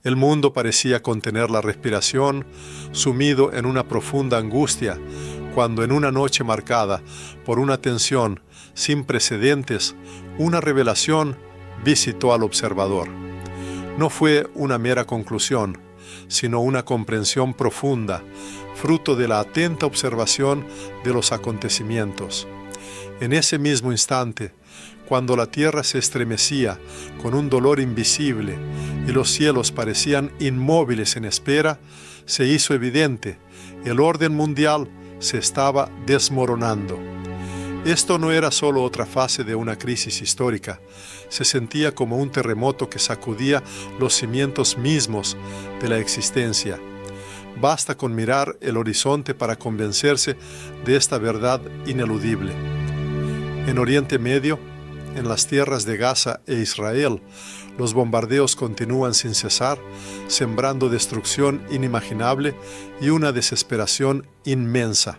El mundo parecía contener la respiración, sumido en una profunda angustia, cuando en una noche marcada por una tensión sin precedentes, una revelación visitó al observador. No fue una mera conclusión, sino una comprensión profunda, fruto de la atenta observación de los acontecimientos. En ese mismo instante, cuando la tierra se estremecía con un dolor invisible y los cielos parecían inmóviles en espera, se hizo evidente: el orden mundial se estaba desmoronando. Esto no era solo otra fase de una crisis histórica, se sentía como un terremoto que sacudía los cimientos mismos de la existencia. Basta con mirar el horizonte para convencerse de esta verdad ineludible. En Oriente Medio, en las tierras de Gaza e Israel, los bombardeos continúan sin cesar, sembrando destrucción inimaginable y una desesperación inmensa.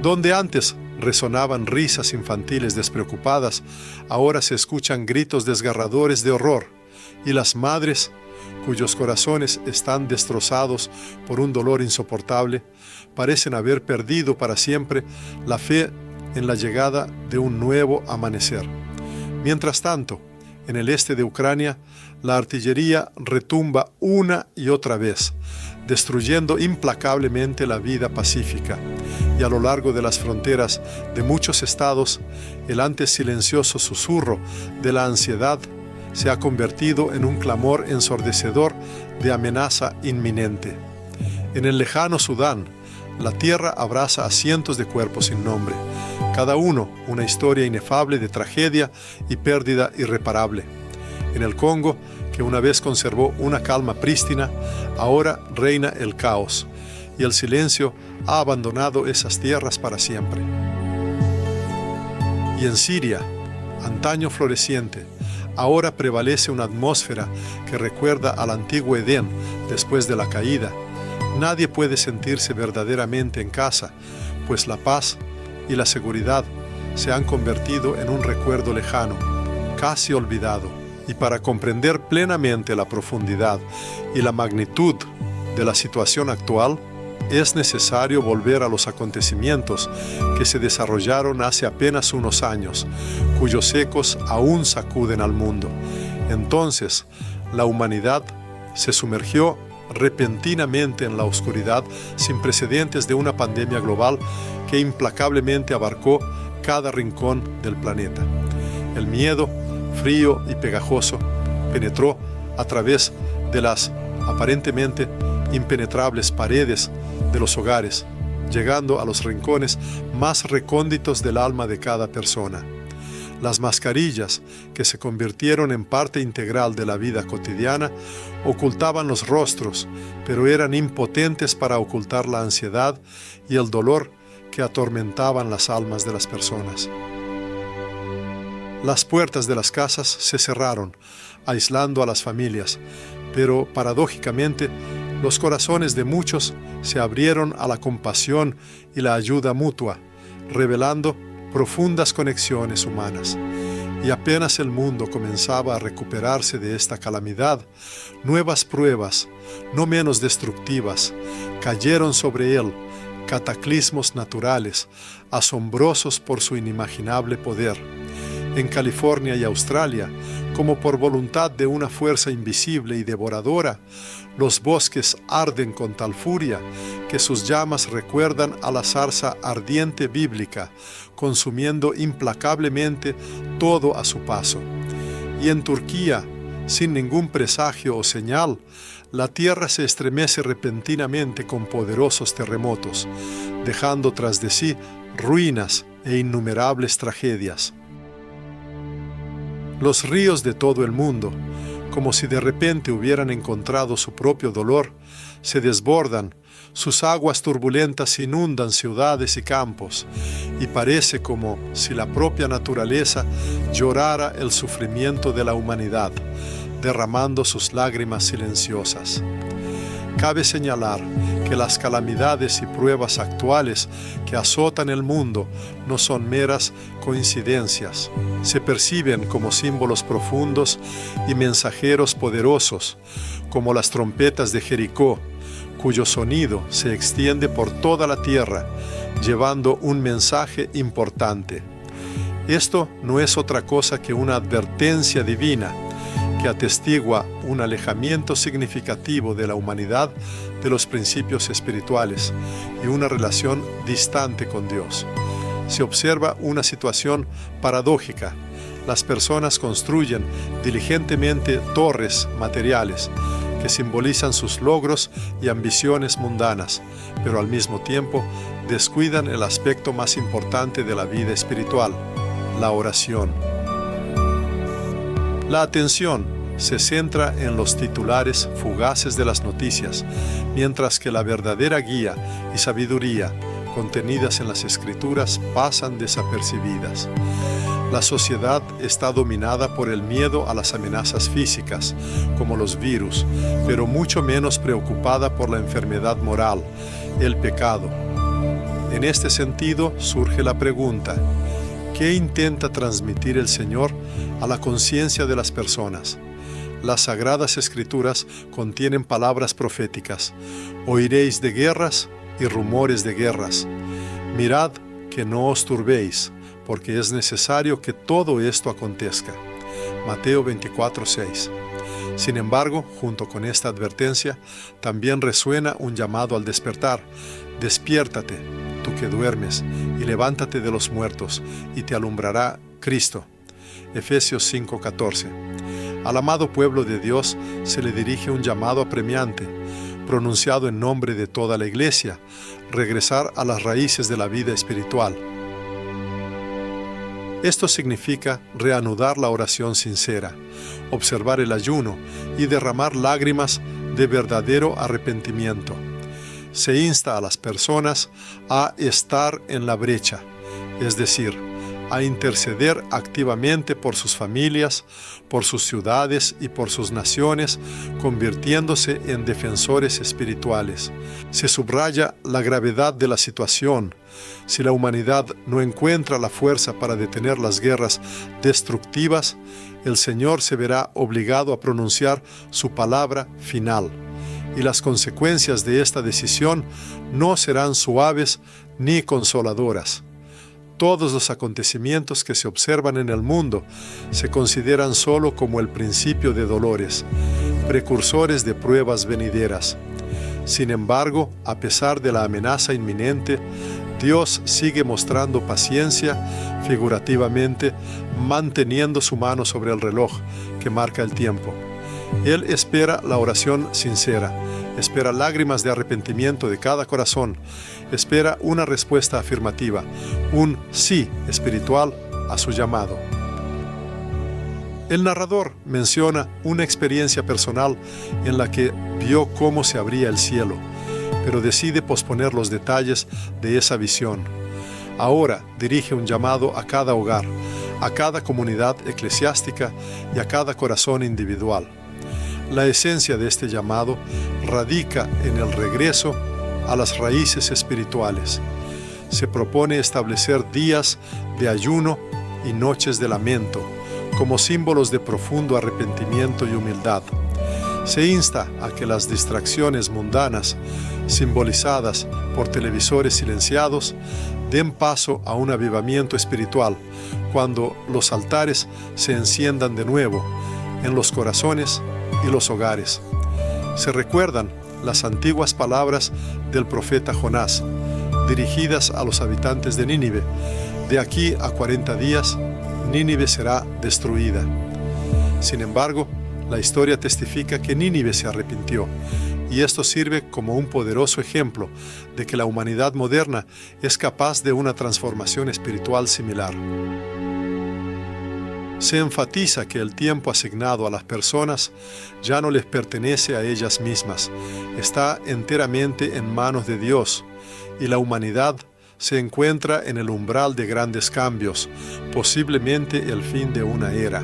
Donde antes resonaban risas infantiles despreocupadas, ahora se escuchan gritos desgarradores de horror, y las madres, cuyos corazones están destrozados por un dolor insoportable, parecen haber perdido para siempre la fe en la llegada de un nuevo amanecer. Mientras tanto, en el este de Ucrania, la artillería retumba una y otra vez, destruyendo implacablemente la vida pacífica, y a lo largo de las fronteras de muchos estados, el antes silencioso susurro de la ansiedad se ha convertido en un clamor ensordecedor de amenaza inminente. En el lejano Sudán, la tierra abraza a cientos de cuerpos sin nombre, cada uno una historia inefable de tragedia y pérdida irreparable. En el Congo, que una vez conservó una calma prístina, ahora reina el caos, y el silencio ha abandonado esas tierras para siempre. Y en Siria, antaño floreciente, ahora prevalece una atmósfera que recuerda al antiguo Edén después de la caída. Nadie puede sentirse verdaderamente en casa, pues la paz y la seguridad se han convertido en un recuerdo lejano, casi olvidado. Y para comprender plenamente la profundidad y la magnitud de la situación actual, es necesario volver a los acontecimientos que se desarrollaron hace apenas unos años, cuyos ecos aún sacuden al mundo. Entonces, la humanidad se sumergió repentinamente en la oscuridad sin precedentes de una pandemia global que implacablemente abarcó cada rincón del planeta. El miedo, frío y pegajoso, penetró a través de las aparentemente impenetrables paredes de los hogares, llegando a los rincones más recónditos del alma de cada persona. Las mascarillas, que se convirtieron en parte integral de la vida cotidiana, ocultaban los rostros, pero eran impotentes para ocultar la ansiedad y el dolor que atormentaban las almas de las personas. Las puertas de las casas se cerraron, aislando a las familias, pero paradójicamente, los corazones de muchos se abrieron a la compasión y la ayuda mutua, revelando profundas conexiones humanas. Y apenas el mundo comenzaba a recuperarse de esta calamidad, nuevas pruebas, no menos destructivas, cayeron sobre él, cataclismos naturales, asombrosos por su inimaginable poder. En California y Australia, como por voluntad de una fuerza invisible y devoradora, los bosques arden con tal furia que sus llamas recuerdan a la zarza ardiente bíblica, consumiendo implacablemente todo a su paso. Y en Turquía, sin ningún presagio o señal, la tierra se estremece repentinamente con poderosos terremotos, dejando tras de sí ruinas e innumerables tragedias. Los ríos de todo el mundo, como si de repente hubieran encontrado su propio dolor, se desbordan, sus aguas turbulentas inundan ciudades y campos, y parece como si la propia naturaleza llorara el sufrimiento de la humanidad, derramando sus lágrimas silenciosas. Cabe señalar que las calamidades y pruebas actuales que azotan el mundo no son meras coincidencias. Se perciben como símbolos profundos y mensajeros poderosos, como las trompetas de Jericó, cuyo sonido se extiende por toda la tierra, llevando un mensaje importante. Esto no es otra cosa que una advertencia divina que atestigua un alejamiento significativo de la humanidad de los principios espirituales y una relación distante con Dios. Se observa una situación paradójica. Las personas construyen diligentemente torres materiales que simbolizan sus logros y ambiciones mundanas, pero al mismo tiempo descuidan el aspecto más importante de la vida espiritual, la oración. La atención se centra en los titulares fugaces de las noticias, mientras que la verdadera guía y sabiduría contenidas en las Escrituras pasan desapercibidas. La sociedad está dominada por el miedo a las amenazas físicas, como los virus, pero mucho menos preocupada por la enfermedad moral, el pecado. En este sentido surge la pregunta: ¿qué intenta transmitir el Señor a la conciencia de las personas? Las Sagradas Escrituras contienen palabras proféticas. Oiréis de guerras y rumores de guerras. Mirad que no os turbéis, porque es necesario que todo esto acontezca. Mateo 24:6. Sin embargo, junto con esta advertencia, también resuena un llamado al despertar. Despiértate, tú que duermes, y levántate de los muertos, y te alumbrará Cristo. Efesios 5:14. Al amado pueblo de Dios se le dirige un llamado apremiante, pronunciado en nombre de toda la Iglesia: regresar a las raíces de la vida espiritual. Esto significa reanudar la oración sincera, observar el ayuno y derramar lágrimas de verdadero arrepentimiento. Se insta a las personas a estar en la brecha, es decir, a interceder activamente por sus familias, por sus ciudades y por sus naciones, convirtiéndose en defensores espirituales. Se subraya la gravedad de la situación. Si la humanidad no encuentra la fuerza para detener las guerras destructivas, el Señor se verá obligado a pronunciar su palabra final. Y las consecuencias de esta decisión no serán suaves ni consoladoras. Todos los acontecimientos que se observan en el mundo se consideran solo como el principio de dolores, precursores de pruebas venideras. Sin embargo, a pesar de la amenaza inminente, Dios sigue mostrando paciencia, figurativamente, manteniendo su mano sobre el reloj que marca el tiempo. Él espera la oración sincera, espera lágrimas de arrepentimiento de cada corazón, espera una respuesta afirmativa, un sí espiritual a su llamado. El narrador menciona una experiencia personal en la que vio cómo se abría el cielo, pero decide posponer los detalles de esa visión. Ahora dirige un llamado a cada hogar, a cada comunidad eclesiástica y a cada corazón individual. La esencia de este llamado radica en el regreso a las raíces espirituales. Se propone establecer días de ayuno y noches de lamento, como símbolos de profundo arrepentimiento y humildad. Se insta a que las distracciones mundanas, simbolizadas por televisores silenciados, den paso a un avivamiento espiritual cuando los altares se enciendan de nuevo en los corazones y los hogares. Se recuerdan las antiguas palabras del profeta Jonás, dirigidas a los habitantes de Nínive: de aquí a 40 días, Nínive será destruida. Sin embargo, la historia testifica que Nínive se arrepintió, y esto sirve como un poderoso ejemplo de que la humanidad moderna es capaz de una transformación espiritual similar. Se enfatiza que el tiempo asignado a las personas ya no les pertenece a ellas mismas, está enteramente en manos de Dios, y la humanidad se encuentra en el umbral de grandes cambios, posiblemente el fin de una era.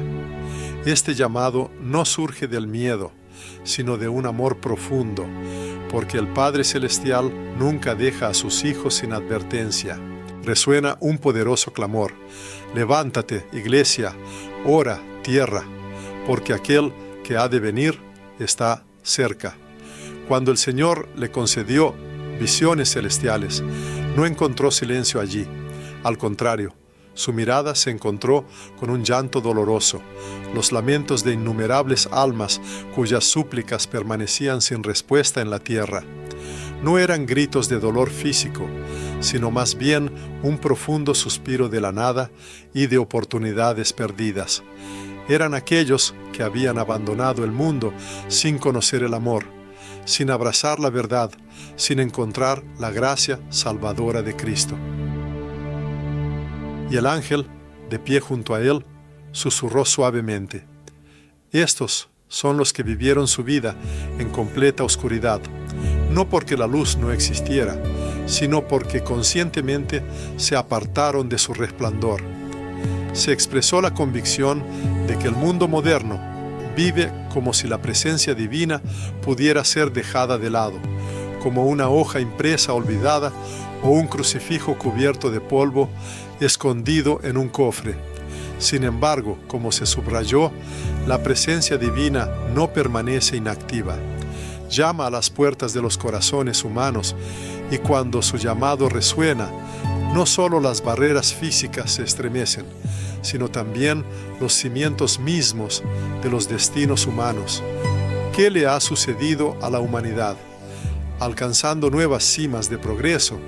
Este llamado no surge del miedo, sino de un amor profundo, porque el Padre Celestial nunca deja a sus hijos sin advertencia. Resuena un poderoso clamor: levántate, iglesia, ora, tierra, porque aquel que ha de venir está cerca. Cuando el Señor le concedió visiones celestiales, no encontró silencio allí. Al contrario, su mirada se encontró con un llanto doloroso, los lamentos de innumerables almas cuyas súplicas permanecían sin respuesta en la tierra. No eran gritos de dolor físico, sino más bien un profundo suspiro de la nada y de oportunidades perdidas. Eran aquellos que habían abandonado el mundo sin conocer el amor, sin abrazar la verdad, sin encontrar la gracia salvadora de Cristo. Y el ángel, de pie junto a él, susurró suavemente: estos son los que vivieron su vida en completa oscuridad, no porque la luz no existiera, sino porque conscientemente se apartaron de su resplandor. Se expresó la convicción de que el mundo moderno vive como si la presencia divina pudiera ser dejada de lado, como una hoja impresa olvidada o un crucifijo cubierto de polvo escondido en un cofre. Sin embargo, como se subrayó, la presencia divina no permanece inactiva. Llama a las puertas de los corazones humanos, y cuando su llamado resuena, no solo las barreras físicas se estremecen, sino también los cimientos mismos de los destinos humanos. ¿Qué le ha sucedido a la humanidad? Alcanzando nuevas cimas de progreso,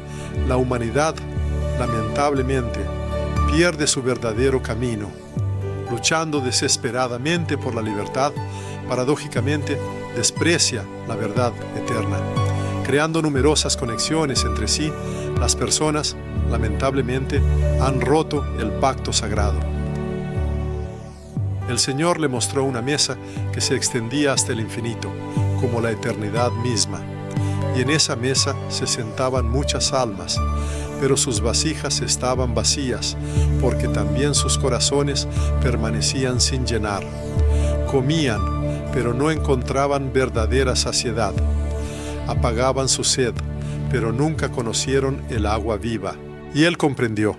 la humanidad, lamentablemente, pierde su verdadero camino. Luchando desesperadamente por la libertad, paradójicamente desprecia la verdad eterna. Creando numerosas conexiones entre sí, las personas, lamentablemente, han roto el pacto sagrado. El Señor le mostró una mesa que se extendía hasta el infinito, como la eternidad misma. Y en esa mesa se sentaban muchas almas, pero sus vasijas estaban vacías, porque también sus corazones permanecían sin llenar. Comían, pero no encontraban verdadera saciedad. Apagaban su sed, pero nunca conocieron el agua viva. Y él comprendió: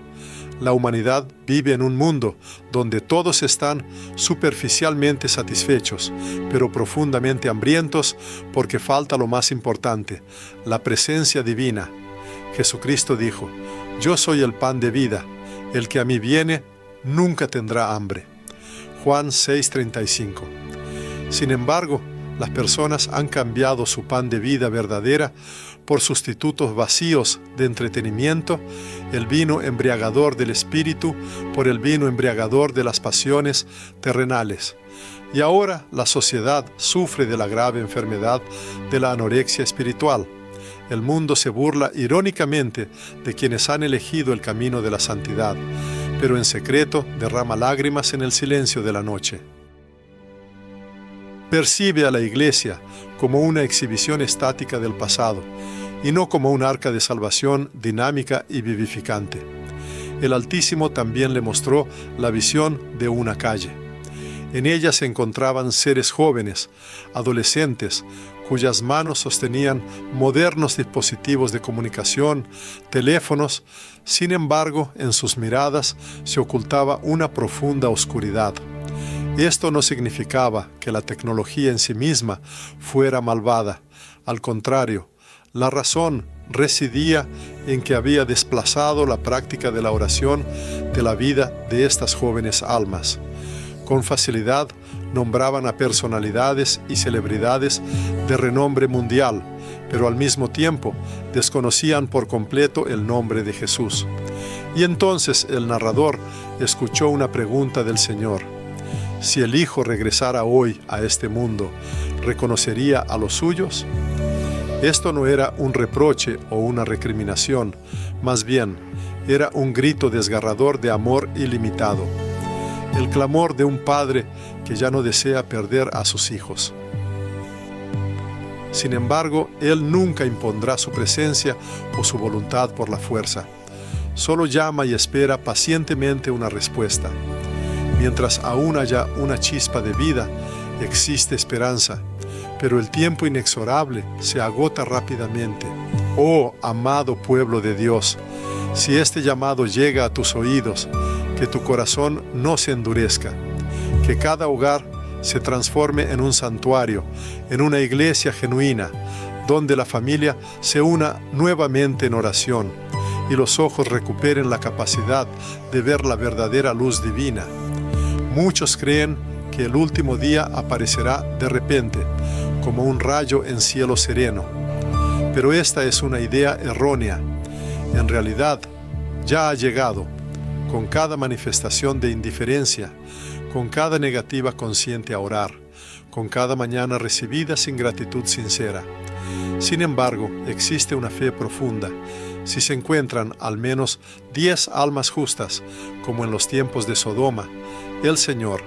la humanidad vive en un mundo donde todos están superficialmente satisfechos, pero profundamente hambrientos porque falta lo más importante, la presencia divina. Jesucristo dijo: yo soy el pan de vida, el que a mí viene nunca tendrá hambre. Juan 6:35. Sin embargo, las personas han cambiado su pan de vida verdadera por sustitutos vacíos de entretenimiento, el vino embriagador del espíritu por el vino embriagador de las pasiones terrenales. Y ahora la sociedad sufre de la grave enfermedad de la anorexia espiritual. El mundo se burla irónicamente de quienes han elegido el camino de la santidad, pero en secreto derrama lágrimas en el silencio de la noche. Percibe a la Iglesia como una exhibición estática del pasado y no como un arca de salvación dinámica y vivificante. El Altísimo también le mostró la visión de una calle. En ella se encontraban seres jóvenes, adolescentes, cuyas manos sostenían modernos dispositivos de comunicación, teléfonos. Sin embargo, en sus miradas se ocultaba una profunda oscuridad. Esto no significaba que la tecnología en sí misma fuera malvada. Al contrario, la razón residía en que había desplazado la práctica de la oración de la vida de estas jóvenes almas. Con facilidad nombraban a personalidades y celebridades de renombre mundial, pero al mismo tiempo desconocían por completo el nombre de Jesús. Y entonces el narrador escuchó una pregunta del Señor: si el Hijo regresara hoy a este mundo, ¿reconocería a los suyos? Esto no era un reproche o una recriminación, más bien era un grito desgarrador de amor ilimitado, el clamor de un padre que ya no desea perder a sus hijos. Sin embargo, Él nunca impondrá su presencia o su voluntad por la fuerza. Solo llama y espera pacientemente una respuesta. Mientras aún haya una chispa de vida, existe esperanza, pero el tiempo inexorable se agota rápidamente. Oh, amado pueblo de Dios, si este llamado llega a tus oídos, que tu corazón no se endurezca, que cada hogar se transforme en un santuario, en una iglesia genuina, donde la familia se una nuevamente en oración y los ojos recuperen la capacidad de ver la verdadera luz divina. Muchos creen que el último día aparecerá de repente, como un rayo en cielo sereno. Pero esta es una idea errónea. En realidad, ya ha llegado, con cada manifestación de indiferencia, con cada negativa consciente a orar, con cada mañana recibida sin gratitud sincera. Sin embargo, existe una fe profunda. Si se encuentran al menos 10 almas justas, como en los tiempos de Sodoma, el Señor,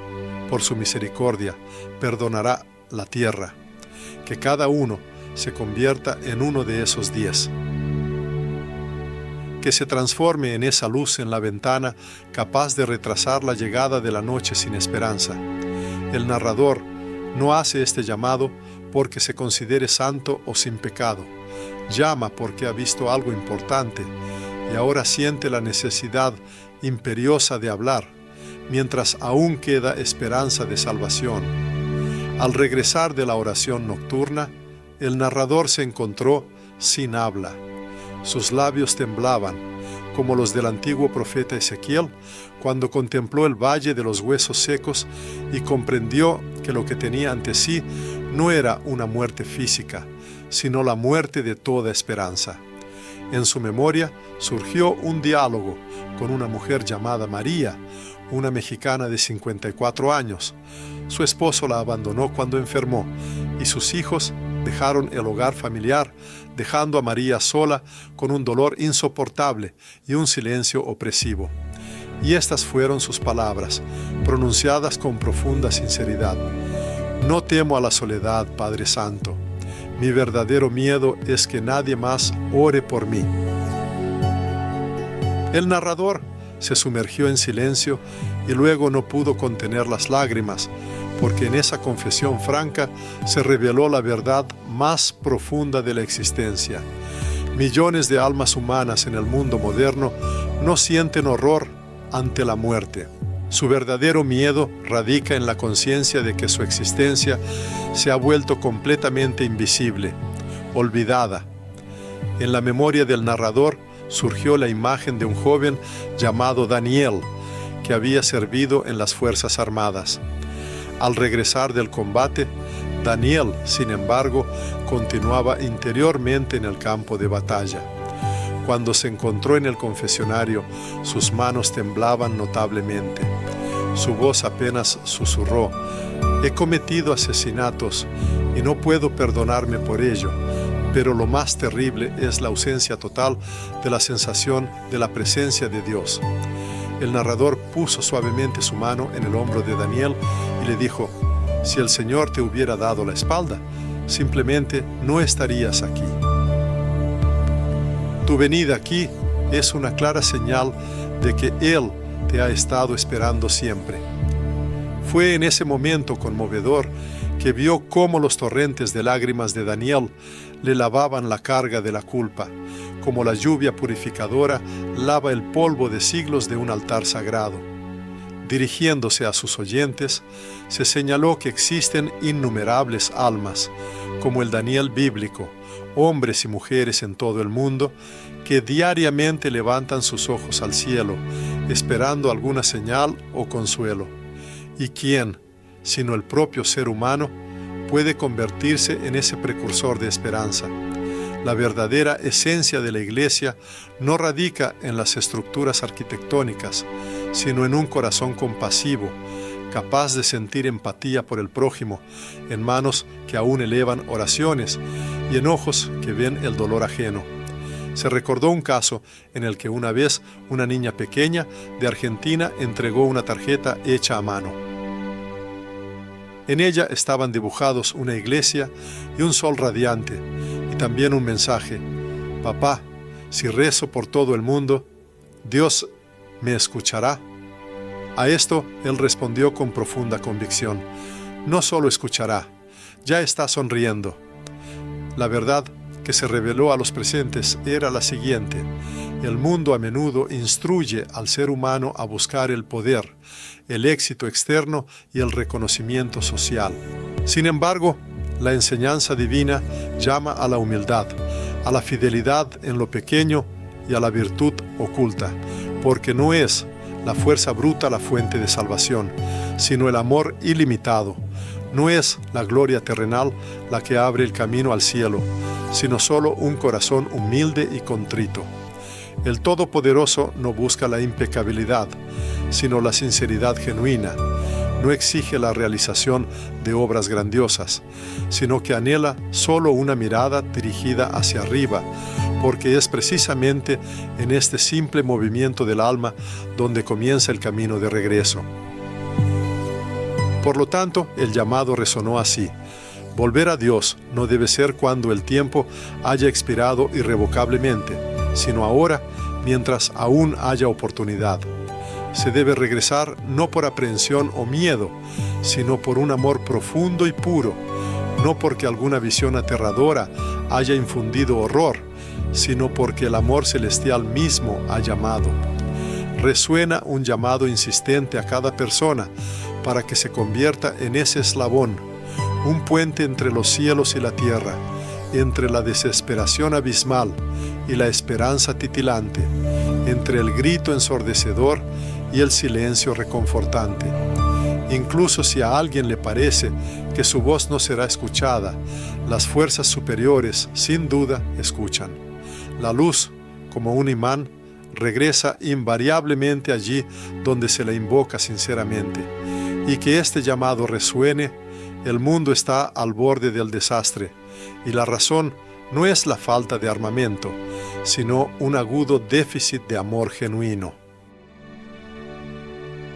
por su misericordia, perdonará la tierra. Que cada uno se convierta en uno de esos 10. Que se transforme en esa luz en la ventana capaz de retrasar la llegada de la noche sin esperanza. El narrador no hace este llamado porque se considere santo o sin pecado. Llama porque ha visto algo importante y ahora siente la necesidad imperiosa de hablar, mientras aún queda esperanza de salvación. Al regresar de la oración nocturna, el narrador se encontró sin habla. Sus labios temblaban, como los del antiguo profeta Ezequiel, cuando contempló el valle de los huesos secos y comprendió que lo que tenía ante sí no era una muerte física, sino la muerte de toda esperanza. En su memoria surgió un diálogo con una mujer llamada María, una mexicana de 54 años. Su esposo la abandonó cuando enfermó y sus hijos dejaron el hogar familiar, dejando a María sola con un dolor insoportable y un silencio opresivo. Y estas fueron sus palabras, pronunciadas con profunda sinceridad. No temo a la soledad, Padre Santo. Mi verdadero miedo es que nadie más ore por mí. El narrador se sumergió en silencio y luego no pudo contener las lágrimas, porque en esa confesión franca se reveló la verdad más profunda de la existencia. Millones de almas humanas en el mundo moderno no sienten horror ante la muerte. Su verdadero miedo radica en la conciencia de que su existencia se ha vuelto completamente invisible, olvidada. En la memoria del narrador surgió la imagen de un joven llamado Daniel, que había servido en las Fuerzas Armadas. Al regresar del combate, Daniel, sin embargo, continuaba interiormente en el campo de batalla. Cuando se encontró en el confesionario, sus manos temblaban notablemente. Su voz apenas susurró: «He cometido asesinatos y no puedo perdonarme por ello, pero lo más terrible es la ausencia total de la sensación de la presencia de Dios». El narrador puso suavemente su mano en el hombro de Daniel y le dijo: «Si el Señor te hubiera dado la espalda, simplemente no estarías aquí. Tu venida aquí es una clara señal de que Él te ha estado esperando siempre». Fue en ese momento conmovedor que vio cómo los torrentes de lágrimas de Daniel le lavaban la carga de la culpa, como la lluvia purificadora lava el polvo de siglos de un altar sagrado. Dirigiéndose a sus oyentes, se señaló que existen innumerables almas, como el Daniel bíblico, hombres y mujeres en todo el mundo, que diariamente levantan sus ojos al cielo, esperando alguna señal o consuelo. ¿Y quién, sino el propio ser humano, puede convertirse en ese precursor de esperanza? La verdadera esencia de la Iglesia no radica en las estructuras arquitectónicas, sino en un corazón compasivo, capaz de sentir empatía por el prójimo, en manos que aún elevan oraciones y en ojos que ven el dolor ajeno. Se recordó un caso en el que una vez una niña pequeña de Argentina entregó una tarjeta hecha a mano. En ella estaban dibujados una iglesia y un sol radiante, y también un mensaje: «Papá, si rezo por todo el mundo, ¿Dios me escuchará?». A esto él respondió con profunda convicción: «No solo escuchará, ya está sonriendo. La verdad que se reveló a los presentes era la siguiente: el mundo a menudo instruye al ser humano a buscar el poder, el éxito externo y el reconocimiento social. Sin embargo, la enseñanza divina llama a la humildad, a la fidelidad en lo pequeño y a la virtud oculta, porque no es la fuerza bruta la fuente de salvación, sino el amor ilimitado. No es la gloria terrenal la que abre el camino al cielo, sino solo un corazón humilde y contrito. El Todopoderoso no busca la impecabilidad, sino la sinceridad genuina. No exige la realización de obras grandiosas, sino que anhela solo una mirada dirigida hacia arriba, porque es precisamente en este simple movimiento del alma donde comienza el camino de regreso. Por lo tanto, el llamado resonó así: volver a Dios no debe ser cuando el tiempo haya expirado irrevocablemente, sino ahora, mientras aún haya oportunidad. Se debe regresar no por aprehensión o miedo, sino por un amor profundo y puro, no porque alguna visión aterradora haya infundido horror, sino porque el amor celestial mismo ha llamado. Resuena un llamado insistente a cada persona para que se convierta en ese eslabón, un puente entre los cielos y la tierra, entre la desesperación abismal y la esperanza titilante, entre el grito ensordecedor y el silencio reconfortante. Incluso si a alguien le parece que su voz no será escuchada, las fuerzas superiores, sin duda, escuchan. La luz, como un imán, regresa invariablemente allí donde se la invoca sinceramente. Y que este llamado resuene, el mundo está al borde del desastre, y la razón no es la falta de armamento, sino un agudo déficit de amor genuino.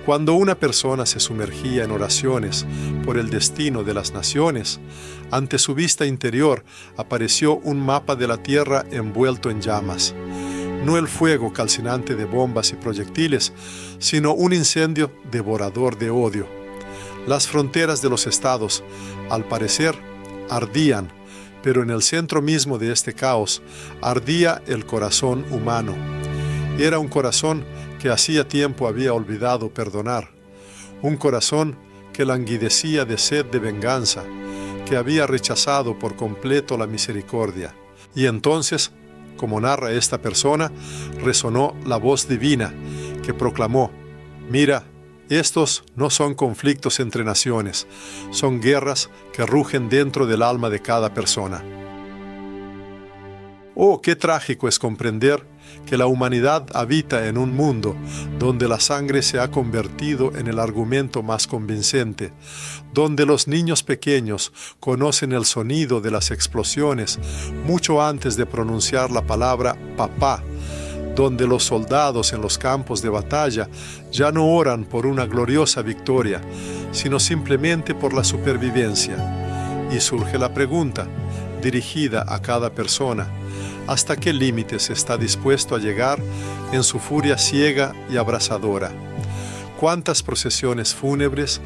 Cuando una persona se sumergía en oraciones por el destino de las naciones, ante su vista interior apareció un mapa de la tierra envuelto en llamas. No el fuego calcinante de bombas y proyectiles, sino un incendio devorador de odio. Las fronteras de los estados, al parecer, ardían, pero en el centro mismo de este caos ardía el corazón humano. Era un corazón que hacía tiempo había olvidado perdonar, un corazón que languidecía de sed de venganza, que había rechazado por completo la misericordia. Y entonces, como narra esta persona, resonó la voz divina que proclamó: mira, estos no son conflictos entre naciones, son guerras que rugen dentro del alma de cada persona. Oh, qué trágico es comprender que la humanidad habita en un mundo donde la sangre se ha convertido en el argumento más convincente, donde los niños pequeños conocen el sonido de las explosiones mucho antes de pronunciar la palabra papá, donde los soldados en los campos de batalla ya no oran por una gloriosa victoria, sino simplemente por la supervivencia. Y surge la pregunta, dirigida a cada persona: ¿hasta qué límites está dispuesto a llegar en su furia ciega y abrasadora? ¿Cuántas procesiones fúnebres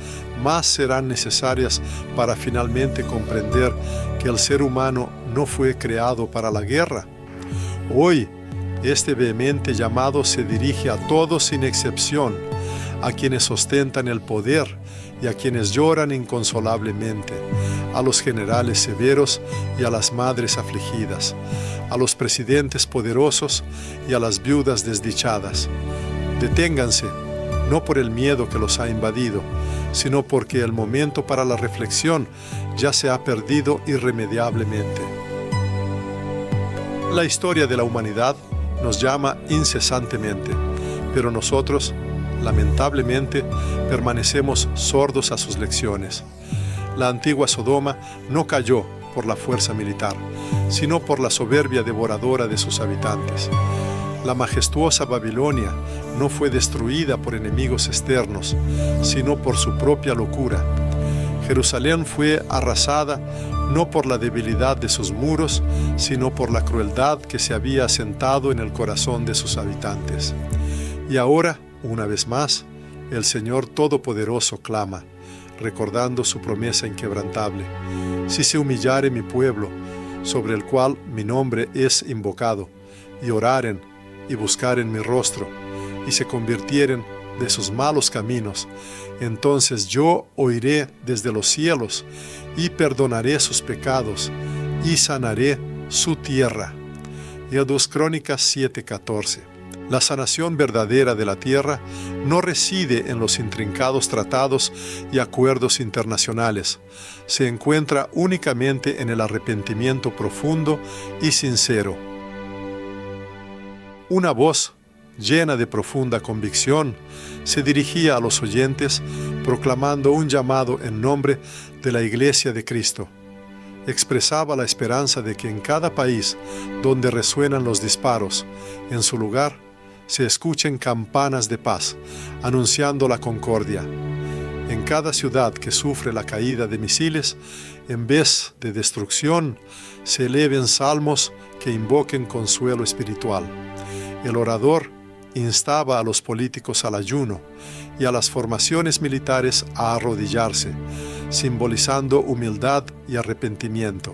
más serán necesarias para finalmente comprender que el ser humano no fue creado para la guerra? Hoy, este vehemente llamado se dirige a todos sin excepción, a quienes ostentan el poder y a quienes lloran inconsolablemente, a los generales severos y a las madres afligidas, a los presidentes poderosos y a las viudas desdichadas. Deténganse, no por el miedo que los ha invadido, sino porque el momento para la reflexión ya se ha perdido irremediablemente. La historia de la humanidad nos llama incesantemente, pero nosotros, lamentablemente, permanecemos sordos a sus lecciones. La antigua Sodoma no cayó por la fuerza militar, sino por la soberbia devoradora de sus habitantes. La majestuosa Babilonia no fue destruida por enemigos externos, sino por su propia locura. Jerusalén fue arrasada no por la debilidad de sus muros, sino por la crueldad que se había asentado en el corazón de sus habitantes. Y ahora, una vez más, el Señor Todopoderoso clama: recordando su promesa inquebrantable. Si se humillare mi pueblo, sobre el cual mi nombre es invocado, y oraren y buscaren mi rostro, y se convirtieren de sus malos caminos, entonces yo oiré desde los cielos, y perdonaré sus pecados, y sanaré su tierra. Y a 2 Crónicas 7:14. La sanación verdadera de la tierra no reside en los intrincados tratados y acuerdos internacionales. Se encuentra únicamente en el arrepentimiento profundo y sincero. Una voz, llena de profunda convicción, se dirigía a los oyentes proclamando un llamado en nombre de la Iglesia de Cristo. Expresaba la esperanza de que en cada país donde resuenan los disparos, en su lugar, se escuchen campanas de paz, anunciando la concordia. En cada ciudad que sufre la caída de misiles, en vez de destrucción, se eleven salmos que invoquen consuelo espiritual. El orador instaba a los políticos al ayuno y a las formaciones militares a arrodillarse, simbolizando humildad y arrepentimiento.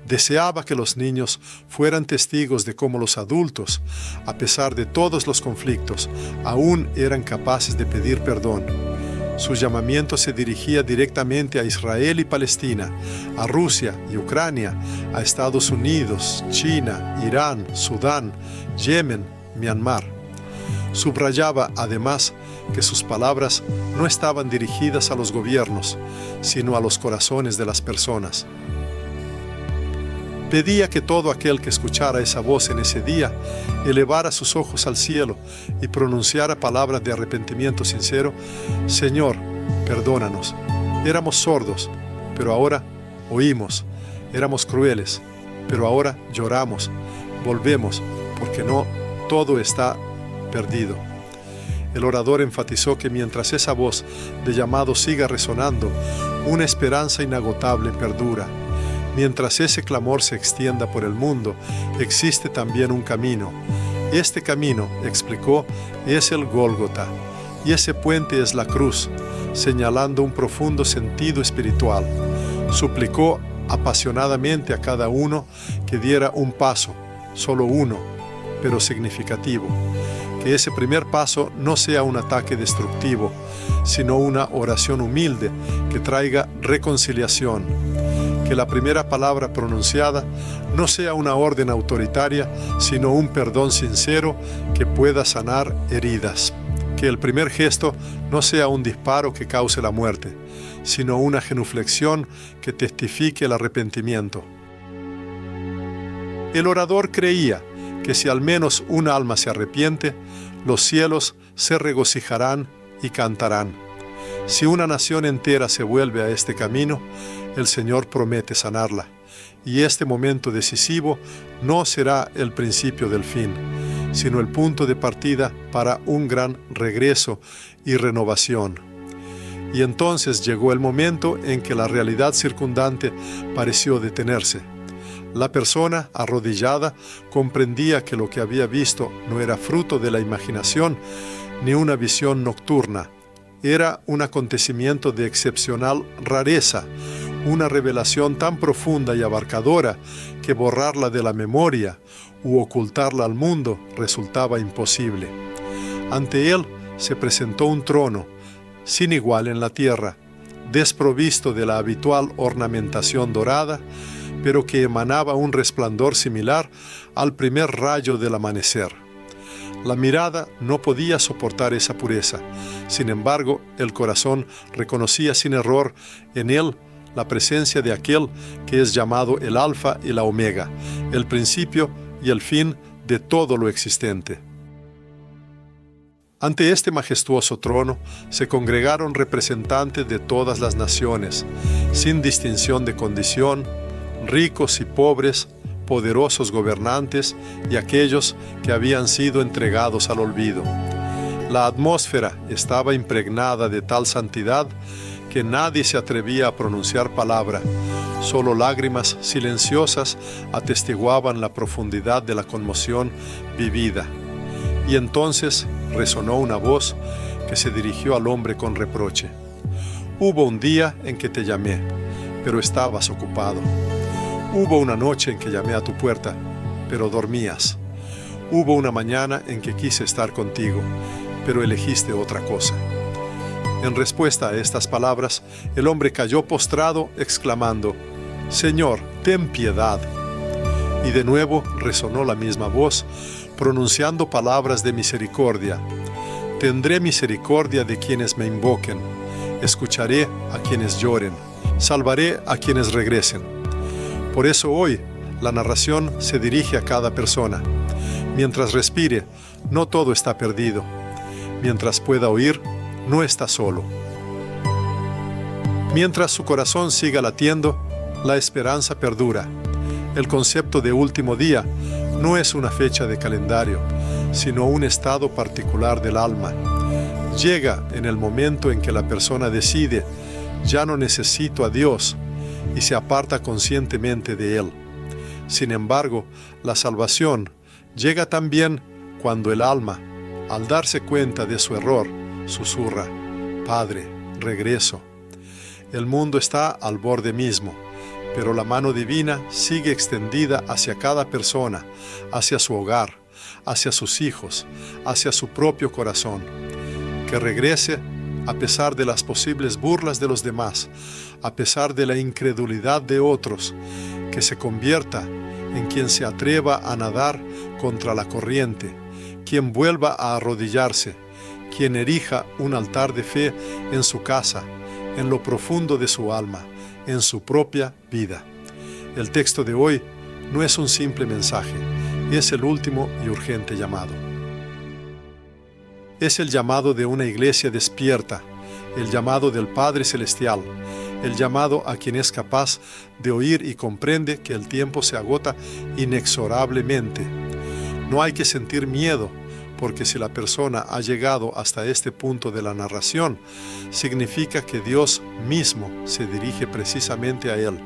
Deseaba que los niños fueran testigos de cómo los adultos, a pesar de todos los conflictos, aún eran capaces de pedir perdón. Su llamamiento se dirigía directamente a Israel y Palestina, a Rusia y Ucrania, a Estados Unidos, China, Irán, Sudán, Yemen, Myanmar. Subrayaba además que sus palabras no estaban dirigidas a los gobiernos, sino a los corazones de las personas. Pedía que todo aquel que escuchara esa voz en ese día elevara sus ojos al cielo y pronunciara palabras de arrepentimiento sincero: Señor, perdónanos. Éramos sordos, pero ahora oímos. Éramos crueles, pero ahora lloramos. Volvemos, porque no todo está perdido. El orador enfatizó que mientras esa voz de llamado siga resonando, una esperanza inagotable perdura. Mientras ese clamor se extienda por el mundo, existe también un camino. Este camino, explicó, es el Gólgota, y ese puente es la cruz, señalando un profundo sentido espiritual. Suplicó apasionadamente a cada uno que diera un paso, solo uno, pero significativo. Que ese primer paso no sea un ataque destructivo, sino una oración humilde que traiga reconciliación. Que la primera palabra pronunciada no sea una orden autoritaria, sino un perdón sincero que pueda sanar heridas. Que el primer gesto no sea un disparo que cause la muerte, sino una genuflexión que testifique el arrepentimiento. El orador creía que si al menos un alma se arrepiente, los cielos se regocijarán y cantarán. Si una nación entera se vuelve a este camino, el Señor promete sanarla, y este momento decisivo no será el principio del fin, sino el punto de partida para un gran regreso y renovación. Y entonces llegó el momento en que la realidad circundante pareció detenerse. La persona arrodillada comprendía que lo que había visto no era fruto de la imaginación ni una visión nocturna. Era un acontecimiento de excepcional rareza, una revelación tan profunda y abarcadora que borrarla de la memoria u ocultarla al mundo resultaba imposible. Ante él se presentó un trono, sin igual en la tierra, desprovisto de la habitual ornamentación dorada, pero que emanaba un resplandor similar al primer rayo del amanecer. La mirada no podía soportar esa pureza. Sin embargo, el corazón reconocía sin error en él la presencia de aquel que es llamado el Alfa y la Omega, el principio y el fin de todo lo existente. Ante este majestuoso trono se congregaron representantes de todas las naciones, sin distinción de condición, ricos y pobres, poderosos gobernantes y aquellos que habían sido entregados al olvido. La atmósfera estaba impregnada de tal santidad que nadie se atrevía a pronunciar palabra. Solo lágrimas silenciosas atestiguaban la profundidad de la conmoción vivida. Y entonces resonó una voz que se dirigió al hombre con reproche. Hubo un día en que te llamé, pero estabas ocupado. Hubo una noche en que llamé a tu puerta, pero dormías. Hubo una mañana en que quise estar contigo, pero elegiste otra cosa. En respuesta a estas palabras, el hombre cayó postrado, exclamando: Señor, ten piedad. Y de nuevo resonó la misma voz, pronunciando palabras de misericordia. Tendré misericordia de quienes me invoquen, escucharé a quienes lloren, salvaré a quienes regresen. Por eso hoy la narración se dirige a cada persona. Mientras respire, no todo está perdido. Mientras pueda oír, no está solo. Mientras su corazón siga latiendo, la esperanza perdura. El concepto de último día no es una fecha de calendario, sino un estado particular del alma. Llega en el momento en que la persona decide: ya no necesito a Dios, y se aparta conscientemente de Él. Sin embargo, la salvación llega también cuando el alma, al darse cuenta de su error, susurra: Padre, regreso. El mundo está al borde mismo, pero la mano divina sigue extendida hacia cada persona, hacia su hogar, hacia sus hijos, hacia su propio corazón. Que regrese a pesar de las posibles burlas de los demás, a pesar de la incredulidad de otros, que se convierta en quien se atreva a nadar contra la corriente, quien vuelva a arrodillarse, quien erija un altar de fe en su casa, en lo profundo de su alma, en su propia vida. El texto de hoy no es un simple mensaje, es el último y urgente llamado. Es el llamado de una iglesia despierta, el llamado del Padre Celestial, el llamado a quien es capaz de oír y comprende que el tiempo se agota inexorablemente. No hay que sentir miedo, porque si la persona ha llegado hasta este punto de la narración, significa que Dios mismo se dirige precisamente a él.